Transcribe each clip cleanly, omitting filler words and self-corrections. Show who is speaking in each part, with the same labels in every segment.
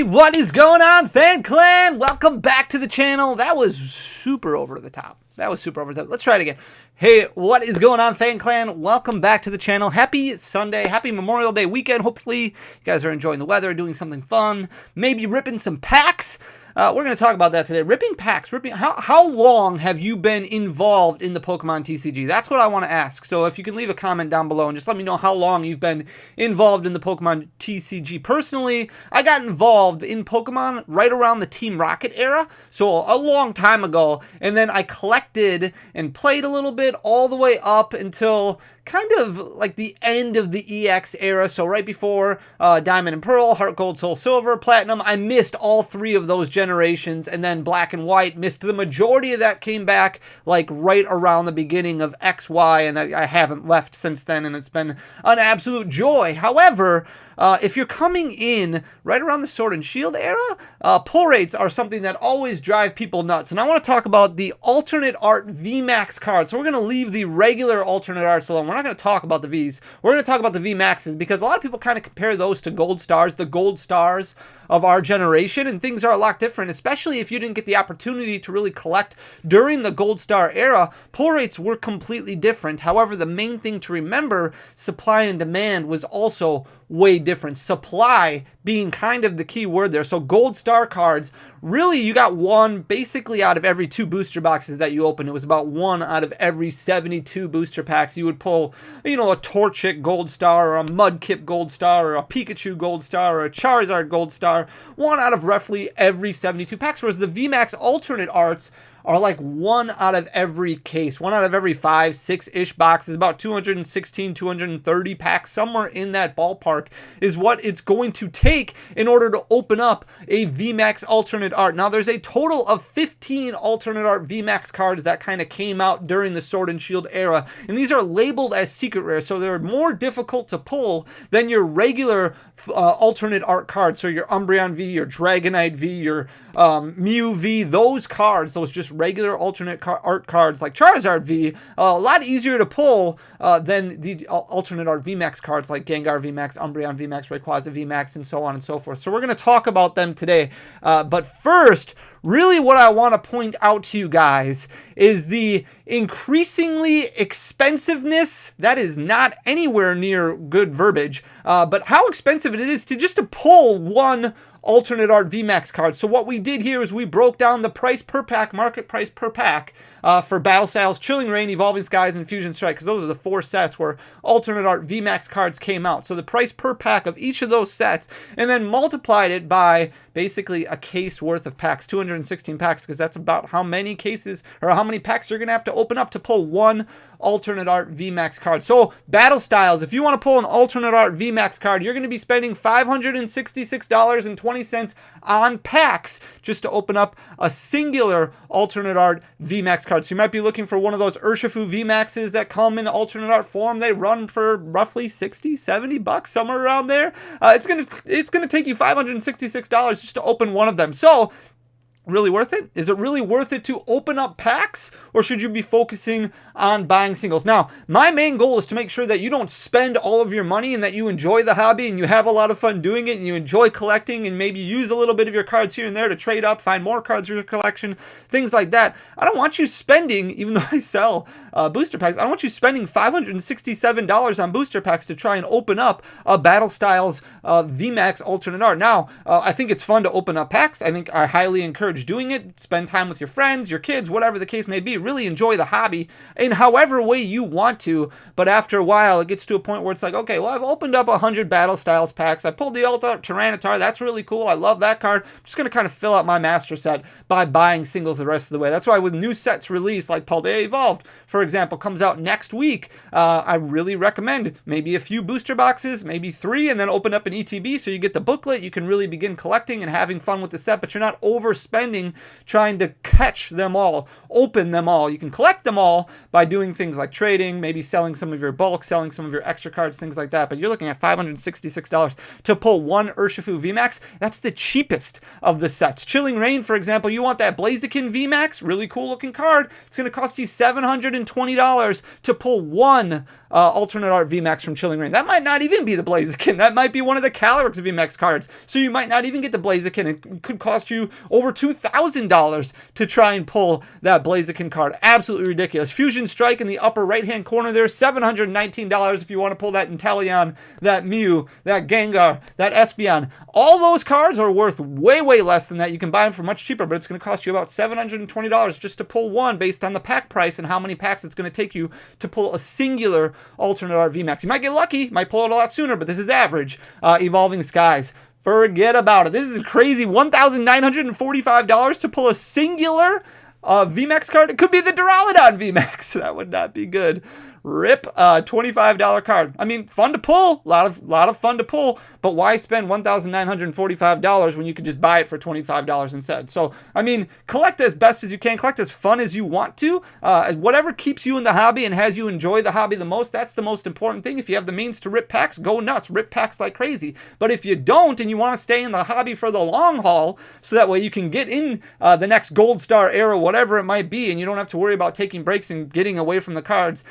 Speaker 1: what is going on, Fan Clan? Welcome back to the channel. That was super over the top. Let's try it again. Hey, what is going on, Fan Clan? Welcome back to the channel. Happy Sunday. Happy Memorial Day weekend. Hopefully, you guys are enjoying the weather, doing something fun, maybe ripping some packs. We're going to talk about that today. Ripping packs. How long have you been involved in the Pokemon TCG? That's what I want to ask. So if you can leave a comment down below and just let me know how long you've been involved in the Pokemon TCG. Personally, I got involved in Pokemon right around the Team Rocket era, so a long time ago, and then I collected and played a little bit all the way up until kind of like the end of the EX era, so right before Diamond and Pearl, Heart Gold, Soul Silver, Platinum. I missed all three of those generations, and then Black and White, missed the majority of that, came back like right around the beginning of XY, and I haven't left since then, and it's been an absolute joy. However, if you're coming in right around the Sword and Shield era, pull rates are something that always drive people nuts, and I want to talk about the Alternate Art VMAX cards. So we're going to leave the regular Alternate Arts alone. We're not going to talk about the Vs. We're going to talk about the VMAXs, because a lot of people kind of compare those to Gold Stars, the Gold Stars of our generation, and things are a lot different, especially if you didn't get the opportunity to really collect during the Gold Star era. Pull rates were completely different. However, the main thing to remember, supply and demand was also way different. Supply being kind of the key word there. So Gold Star cards, really you got one basically out of every 2 booster boxes that you open. It was about 1 out of every 72 booster packs. You would pull, you know, a Torchic Gold Star, or a Mudkip Gold Star, or a Pikachu Gold Star, or a Charizard Gold Star. 1 out of roughly every 72 packs, whereas the VMAX Alternate Arts are like 1 out of every case, 1 out of every 5, 6-ish boxes, about 216, 230 packs, somewhere in that ballpark is what it's going to take in order to open up a VMAX Alternate Art. Now, there's a total of 15 Alternate Art VMAX cards that kind of came out during the Sword and Shield era, and these are labeled as secret rare, so they're more difficult to pull than your regular Alternate Art cards. So your Umbreon V, your Dragonite V, your Mew V, those cards, those just regular alternate art cards like Charizard V, a lot easier to pull than the alternate art VMAX cards like Gengar VMAX, Umbreon VMAX, Rayquaza VMAX, and so on and so forth. So we're going to talk about them today. But first, really what I want to point out to you guys is the increasingly expensiveness. That is not anywhere near good verbiage, but how expensive it is to pull one Alternate Art VMAX card. So what we did here is we broke down the price per pack, market price per pack, for Battle Styles, Chilling Reign, Evolving Skies, and Fusion Strike, because those are the 4 sets where Alternate Art VMAX cards came out. So the price per pack of each of those sets, and then multiplied it by basically a case worth of packs, 216 packs, because that's about how many cases, or how many packs you're going to have to open up to pull one Alternate Art VMAX card. So Battle Styles, if you want to pull an Alternate Art VMAX card, you're going to be spending $566.20 on packs just to open up a singular Alternate Art VMAX card. So you might be looking for one of those Urshifu VMAXs that come in Alternate Art form. They run for roughly 60, 70 bucks, somewhere around there. It's gonna take you $566 just to open one of them. So, really worth it? Is it really worth it to open up packs, or should you be focusing on buying singles? Now, my main goal is to make sure that you don't spend all of your money, and that you enjoy the hobby and you have a lot of fun doing it, and you enjoy collecting, and maybe use a little bit of your cards here and there to trade up, find more cards for your collection, things like that. I don't want you spending, even though I sell booster packs, I don't want you spending $567 on booster packs to try and open up a Battle Styles VMAX Alternate Art. Now, I think it's fun to open up packs. I highly encourage doing it. Spend time with your friends, your kids, whatever the case may be. Really enjoy the hobby in however way you want to, but after a while it gets to a point where it's like, okay, well, I've opened up 100 Battle Styles packs. I pulled the Alternate Tyranitar. That's really cool. I love that card. I'm just going to kind of fill out my master set by buying singles the rest of the way. That's why with new sets released, like Paldea Evolved, for example, comes out next week, I really recommend maybe a few booster boxes, maybe 3, and then open up an ETB so you get the booklet. You can really begin collecting and having fun with the set, but you're not overspending spending trying to catch them all, open them all. You can collect them all by doing things like trading, maybe selling some of your bulk, selling some of your extra cards, things like that. But you're looking at $566 to pull one Urshifu VMAX. That's the cheapest of the sets. Chilling Reign, for example, you want that Blaziken VMAX, really cool looking card. It's going to cost you $720 to pull one Alternate Art VMAX from Chilling Reign. That might not even be the Blaziken. That might be one of the Calyrex VMAX cards. So you might not even get the Blaziken. It could cost you over $2,000 to try and pull that Blaziken card. Absolutely ridiculous. Fusion Strike in the upper right-hand corner there, $719 if you want to pull that Inteleon, that Mew, that Gengar, that Espeon. All those cards are worth way, way less than that. You can buy them for much cheaper, but it's going to cost you about $720 just to pull one based on the pack price and how many packs it's going to take you to pull a singular Alternate Art VMAX. You might get lucky, might pull it a lot sooner, but this is average. Evolving Skies. Forget about it. This is crazy. $1,945 to pull a singular VMAX card. It could be the Duraludon VMAX. That would not be good. Rip, $25 card. I mean, fun to pull, a lot of fun to pull, but why spend $1,945 when you could just buy it for $25 instead? So, I mean, collect as best as you can, collect as fun as you want to. Whatever keeps you in the hobby and has you enjoy the hobby the most, that's the most important thing. If you have the means to rip packs, go nuts, rip packs like crazy. But if you don't and you want to stay in the hobby for the long haul, so that way you can get in the next Gold Star era, whatever it might be, and you don't have to worry about taking breaks and getting away from the cards,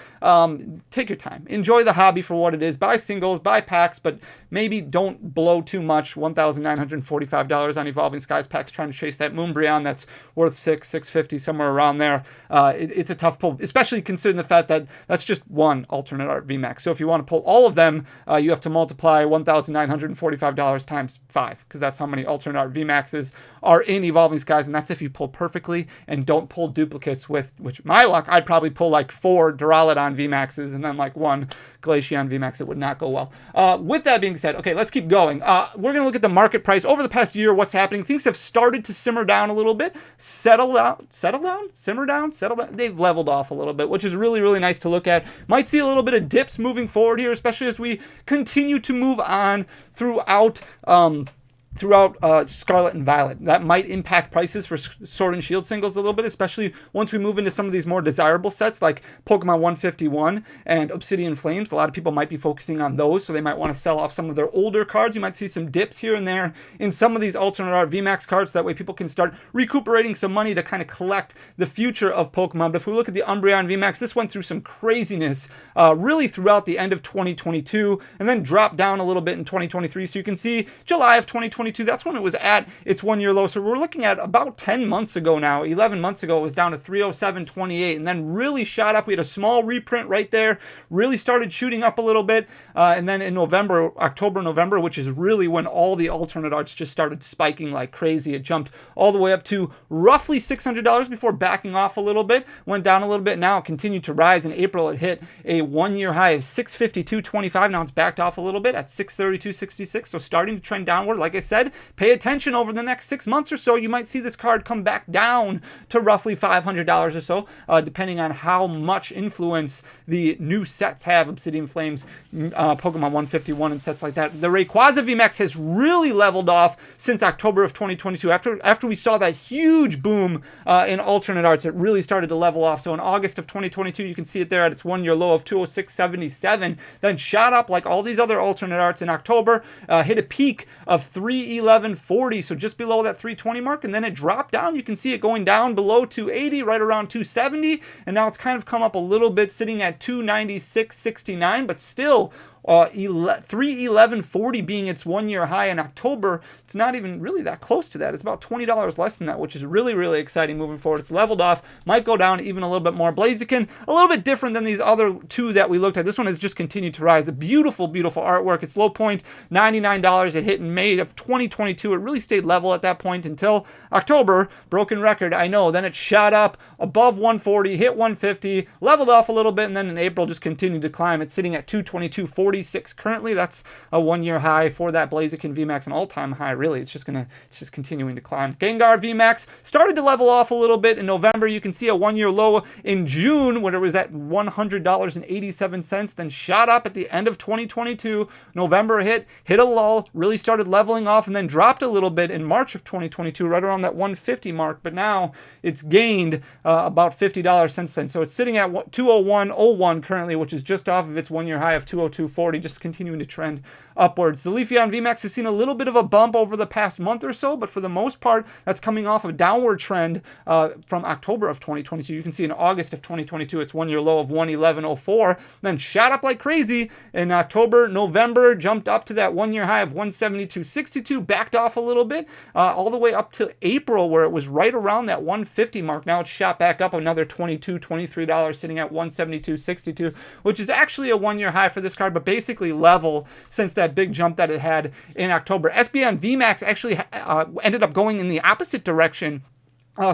Speaker 1: take your time. Enjoy the hobby for what it is. Buy singles, buy packs, but maybe don't blow too much. $1,945 on Evolving Skies packs trying to chase that Moonbreon that's worth $650, somewhere around there. It's a tough pull, especially considering the fact that that's just one Alternate Art VMAX. So if you want to pull all of them, you have to multiply $1,945 times 5, because that's how many Alternate Art VMAXs are in Evolving Skies, and that's if you pull perfectly and don't pull duplicates, with which my luck, I'd probably pull like 4 Duraludon VMAXs and then like 1 Glaceon VMAX. It would not go well. With that being said, okay, let's keep going. We're going to look at the market price over the past year. What's happening? Things have started to simmer down a little bit, settle down. They've leveled off a little bit, which is really, really nice to look at. Might see a little bit of dips moving forward here, especially as we continue to move on throughout Scarlet and Violet. That might impact prices for Sword and Shield singles a little bit, especially once we move into some of these more desirable sets like Pokemon 151 and Obsidian Flames. A lot of people might be focusing on those, so they might want to sell off some of their older cards. You might see some dips here and there in some of these Alternate Art VMAX cards. That way people can start recuperating some money to kind of collect the future of Pokemon. But if we look at the Umbreon VMAX, this went through some craziness really throughout the end of 2022 and then dropped down a little bit in 2023. So you can see July of 2022, that's when it was at its 1-year low. So we're looking at about 10 months ago now. 11 months ago, it was down to 307.28 and then really shot up. We had a small reprint right there, really started shooting up a little bit. And then in October, November, which is really when all the alternate arts just started spiking like crazy. It jumped all the way up to roughly $600 before backing off a little bit, went down a little bit. Now it continued to rise. In April, it hit a 1-year high of 652.25. Now it's backed off a little bit at 632.66. So starting to trend downward. Like I said, pay attention over the next 6 months or so. You might see this card come back down to roughly $500 or so, depending on how much influence the new sets have. Obsidian Flames, Pokemon 151, and sets like that. The Rayquaza VMAX has really leveled off since October of 2022. After we saw that huge boom in alternate arts, it really started to level off. So in August of 2022, you can see it there at its 1-year low of 206.77, then shot up like all these other alternate arts in October, hit a peak of 311.40, so just below that 320 mark, and then it dropped down. You can see it going down below 280, right around 270, and now it's kind of come up a little bit, sitting at 296.69, but still 311.40 being its 1-year high in October. It's not even really that close to that. It's about $20 less than that, which is really, really exciting moving forward. It's leveled off, might go down even a little bit more. Blaziken, a little bit different than these other two that we looked at. This one has just continued to rise. A beautiful, beautiful artwork. Its low point, $99. It hit in May of 2022. It really stayed level at that point until October. Broken record, I know. Then it shot up above 140, hit 150, leveled off a little bit, and then in April just continued to climb. It's sitting at 222.40 46 currently. That's a 1-year high for that Blaziken VMAX, an all-time high, really. It's just continuing to climb. Gengar VMAX started to level off a little bit in November. You can see a 1-year low in June when it was at $100.87, then shot up at the end of 2022. November hit a lull, really started leveling off, and then dropped a little bit in March of 2022, right around that 150 mark. But now it's gained about $50 since then. So it's sitting at 201.01 currently, which is just off of its 1-year high of 202.40, just continuing to trend upwards. The Leafeon VMAX has seen a little bit of a bump over the past month or so, but for the most part, that's coming off a downward trend from October of 2022. You can see in August of 2022, its 1-year low of 111.04, then shot up like crazy in October, November, jumped up to that 1-year high of 172.62, backed off a little bit, all the way up to April, where it was right around that 150 mark. Now it's shot back up another $22, $23, sitting at 172.62, which is actually a 1-year high for this card, but basically level since that big jump that it had in October. SBN VMAX actually ended up going in the opposite direction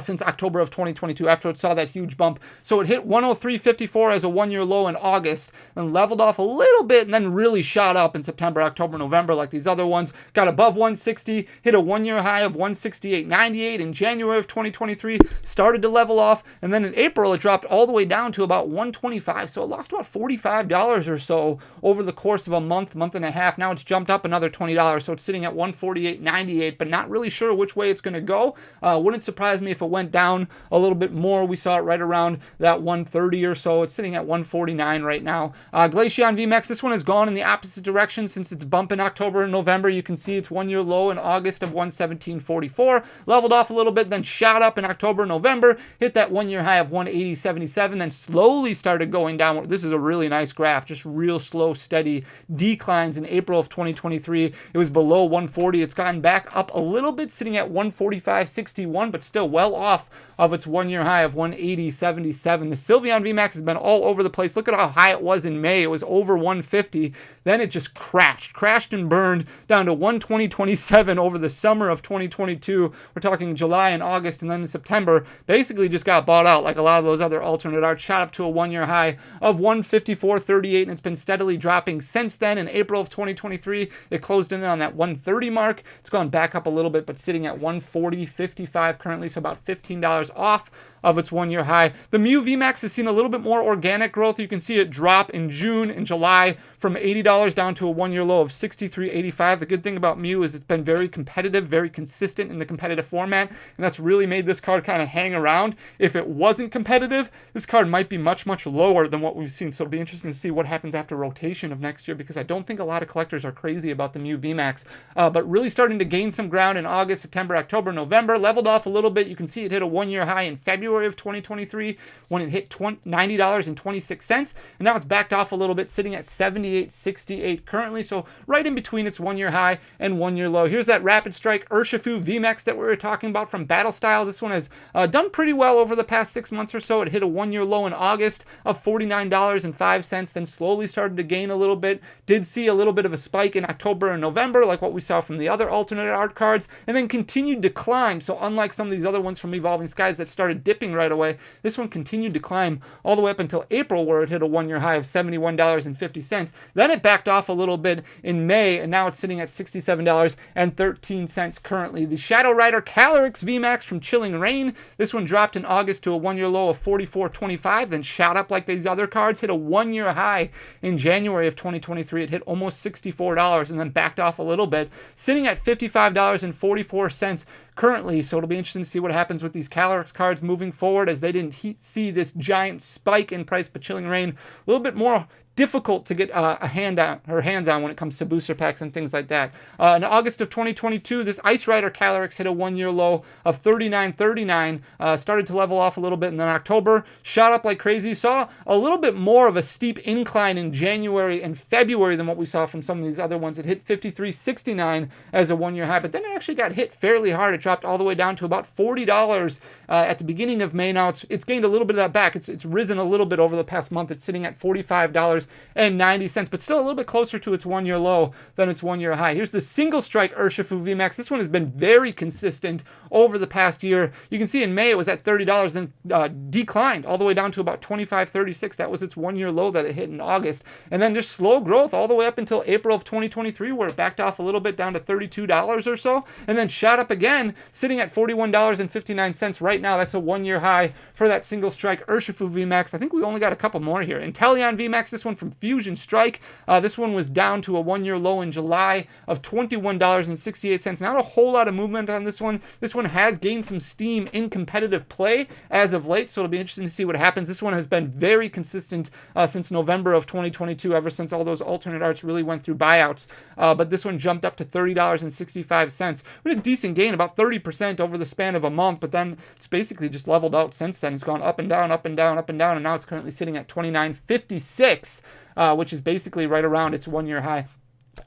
Speaker 1: since October of 2022 after it saw that huge bump. So it hit 103.54 as a 1-year low in August and leveled off a little bit and then really shot up in September, October, November like these other ones. Got above 160, hit a 1-year high of 168.98 in January of 2023, started to level off, and then in April it dropped all the way down to about 125. So it lost about $45 or so over the course of a month and a half. Now it's jumped up another $20, so it's sitting at 148.98, but not really sure which way it's going to go. Wouldn't surprise me if it went down a little bit more. We saw it right around that 130 or so. It's sitting at 149 right now. Glaceon VMAX, this one has gone in the opposite direction since its bump in October and November. You can see its 1-year low in August of 117.44, leveled off a little bit, then shot up in October, November, hit that 1-year high of 180.77, then slowly started going downward. This is a really nice graph, just real slow, steady declines in April of 2023. It was below 140. It's gotten back up a little bit, sitting at 145.61, but still well off of its 1-year high of 180.77. The Sylveon VMAX has been all over the place. Look at how high it was in May. It was over 150. Then it just crashed and burned down to 120.27 over the summer of 2022. We're talking July and August, and then in September, basically just got bought out like a lot of those other alternate art. Shot up to a 1-year high of 154.38, and it's been steadily dropping since then. In April of 2023, it closed in on that 130 mark. It's gone back up a little bit, but sitting at 140.55 currently, so about $15 off of its 1-year high. The Mew VMAX has seen a little bit more organic growth. You can see it drop in June and July from $80 down to a 1-year low of $63.85. The good thing about Mew is it's been very competitive, very consistent in the competitive format, and that's really made this card kind of hang around. If it wasn't competitive, this card might be much, much lower than what we've seen. So it'll be interesting to see what happens after rotation of next year, because I don't think a lot of collectors are crazy about the Mew VMAX, but really starting to gain some ground in August, September, October, November. Leveled off a little bit. You can see it hit a 1-year high in February of 2023 when it hit $90.26, and now it's backed off a little bit, sitting at $78.68 currently, so right in between its 1-year high and 1-year low. Here's that Rapid Strike Urshifu VMAX that we were talking about from Battle Style. This one has done pretty well over the past 6 months or so. It hit a 1-year low in August of $49.05, then slowly started to gain a little bit. Did see a little bit of a spike in October and November, like what we saw from the other alternate art cards, and then continued to climb. So unlike some of these other ones from Evolving Skies that started dipping right away, this one continued to climb all the way up until April, where it hit a 1-year high of $71.50. Then it backed off a little bit in May, and now it's sitting at $67.13 currently. The Shadow Rider Calyrex VMAX from Chilling Reign, this one dropped in August to a 1-year low of $44.25, then shot up like these other cards, hit a 1-year high in January of 2023. It hit almost $64 and then backed off a little bit, sitting at $55.44 currently. So it'll be interesting to see what happens with these Calyrex cards moving forward, as they didn't see this giant spike in price, but Chilling Reign a little bit more difficult to get hands on when it comes to booster packs and things like that. In August of 2022, this Ice Rider Calyrex hit a 1-year low of $39.39, started to level off a little bit, and then October shot up like crazy. Saw a little bit more of a steep incline in January and February than what we saw from some of these other ones. It hit $53.69 as a 1-year high, but then it actually got hit fairly hard. It dropped all the way down to about $40 at the beginning of May. Now it's gained a little bit of that back. It's risen a little bit over the past month. It's sitting at $45 $2.90, but still a little bit closer to its 1-year low than its 1-year high. Here's the single strike Urshifu VMAX. This one has been very consistent over the past year. You can see in May it was at $30, then declined all the way down to about $25.36. That was its 1-year low that it hit in August. And then just slow growth all the way up until April of 2023, where it backed off a little bit down to $32 or so, and then shot up again, sitting at $41.59 right now. That's a 1-year high for that single strike Urshifu VMAX. I think we only got a couple more here. Inteleon VMAX, this one from Fusion Strike. This one was down to a 1-year low in July of $21.68. Not a whole lot of movement on this one. This one has gained some steam in competitive play as of late, so it'll be interesting to see what happens. This one has been very consistent since November of 2022, ever since all those alternate arts really went through buyouts. But this one jumped up to $30.65. We had a decent gain, about 30% over the span of a month, but then it's basically just leveled out since then. It's gone up and down, up and down, up and down, and now it's currently sitting at $29.56, which is basically right around its 1-year high.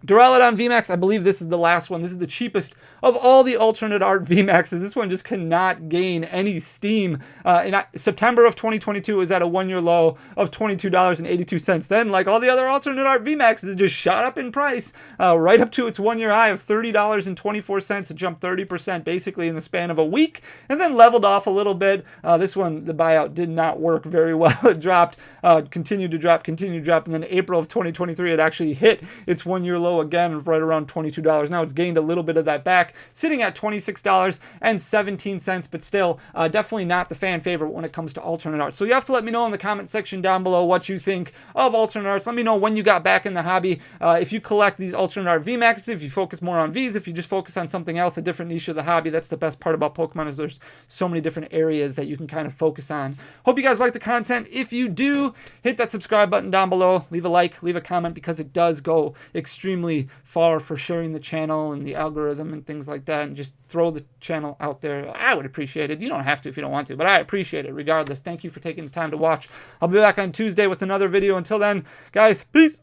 Speaker 1: Duraludon VMAX, I believe this is the last one. This is the cheapest of all the alternate art VMAXs. This one just cannot gain any steam. In September of 2022, it was at a 1-year low of $22.82. Then, like all the other alternate art VMAXs, it just shot up in price right up to its 1-year high of $30.24. It jumped 30% basically in the span of a week, and then leveled off a little bit. This one, the buyout did not work very well. It dropped, continued to drop, and then April of 2023, it actually hit its 1-year low again of right around $22. Now it's gained a little bit of that back, sitting at $26.17, but still definitely not the fan favorite when it comes to alternate arts. So you have to let me know in the comment section down below what you think of alternate arts. Let me know when you got back in the hobby. If you collect these alternate art VMAXs, if you focus more on Vs, if you just focus on something else, a different niche of the hobby. That's the best part about Pokemon, is there's so many different areas that you can kind of focus on. Hope you guys like the content. If you do, hit that subscribe button down below, leave a like, leave a comment, because it does go extremely far for sharing the channel and the algorithm and things like that, and just throw the channel out there. I would appreciate it. You don't have to if you don't want to, but I appreciate it regardless. Thank you for taking the time to watch. I'll be back on Tuesday with another video. Until then, guys, peace.